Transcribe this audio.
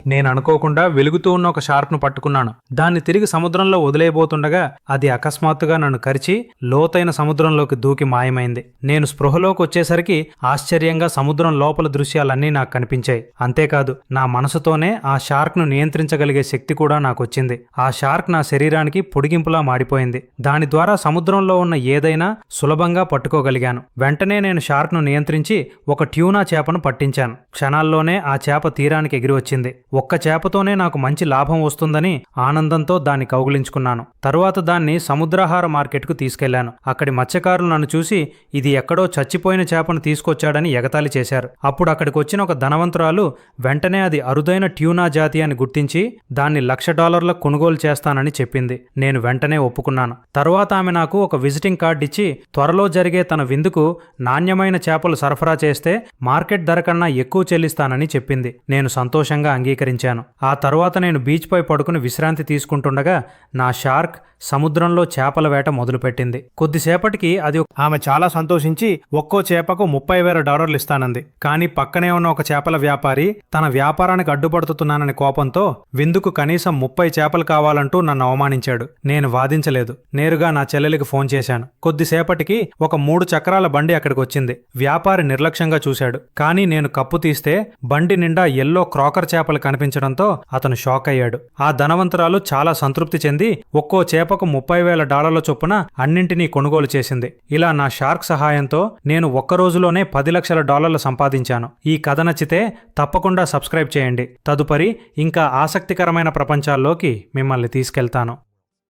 నేను అనుకోకుండా వెలుగుతూ ఉన్న ఒక షార్క్ను పట్టుకున్నాను. దాన్ని తిరిగి సముద్రంలో వదిలేయబోతుండగా అది అకస్మాత్తుగా నన్ను కరిచి లోతైన సముద్రంలోకి దూకి మాయమైంది. నేను స్పృహలోకి వచ్చేసరికి ఆశ్చర్యంగా సముద్రం లోపల దృశ్యాలన్నీ నాకు కనిపించాయి. అంతేకాదు నా మనసుతోనే ఆ షార్క్ను నియంత్రించగలిగే శక్తి కూడా నాకొచ్చింది. ఆ షార్క్ నా శరీరానికి పొడిగింపులా మాడిపోయింది. దాని ద్వారా సముద్రంలో ఉన్న ఏదైనా సులభంగా పట్టుకోగలిగాను. వెంటనే నేను షార్క్ను నియంత్రించి ఒక ట్యూనా చేపను పట్టించాను. క్షణాల్లోనే ఆ చేప తీరానికి ఎగిరి వచ్చింది. ఒక్క చేపతోనే నాకు మంచి లాభం వస్తుందని ఆనందంతో దాన్ని కౌగిలించుకున్నాను. తరువాత దాన్ని సముద్రాహార మార్కెట్కు తీసుకెళ్లాను. అక్కడి మత్స్యకారులు నన్ను చూసి ఇది ఎక్కడో చచ్చిపోయిన చేపను తీసుకొచ్చాడని ఎగతాళి చేశారు. అప్పుడు అక్కడికి వచ్చిన ఒక ధనవంతురాలు వెంటనే అది అరుదైన ట్యూనా జాతి అని గుర్తించి దాన్ని $1,00,000 కొనుగోలు చేస్తానని చెప్పింది. నేను వెంటనే ఒప్పుకున్నాను. తరువాత ఆమె నాకు ఒక విజిటింగ్ కార్డు ఇచ్చి త్వరలో జరిగే తన విందుకు నాణ్యమైన చేపలు సరఫరా చేస్తే మార్కెట్ ధర కన్నా ఎక్కువ చెల్లిస్తానని చెప్పింది. నేను సంతోషంగా అంగీకరించాను. ఆ తరువాత నేను బీచ్ పై పడుకుని విశ్రాంతి తీసుకుంటుండగా నా షార్క్ సముద్రంలో చేపల వేట మొదలుపెట్టింది. కొద్దిసేపటికి అది ఆమె చాలా సంతోషించి ఒక్కో చేపకు $30,000 ఇస్తానంది. కానీ పక్కనే ఉన్న ఒక చేపల వ్యాపారి తన వ్యాపారానికి అడ్డుపడుతున్నానని కోపంతో విందుకు కనీసం 30 చేపలు కావాలంటూ నన్ను అవమానించాడు. నేను వాదించలేదు. నేరుగా నా చెల్లెలికి ఫోన్ చేశాను. కొద్దిసేపటికి ఒక 3 చక్రాల బండి అక్కడికి వచ్చింది. వ్యాపారి నిర్లక్ష్యంగా చూశాడు. కానీ నేను కప్పు తీస్తే బండి నిండా ఎల్లో క్రాకర్ చేపలు కనిపించడంతో అతను షాక్ అయ్యాడు. ఆ ధనవంతురాలు చాలా సంతృప్తి చెంది ఒక్కో చేపకు $30,000 చొప్పున అన్నింటినీ కొనుగోలు చేసింది. ఇలా నా షార్క్ సహాయంతో నేను ఒక్క రోజులోనే $10,00,000 సంపాదించాను. ఈ కథ నచ్చితే తప్పకుండా సబ్స్క్రైబ్ చేయండి. తదుపరి ఇంకా ఆసక్తికరమైన ప్రపంచాల్లోకి మిమ్మల్ని తీసుకెళ్తాను.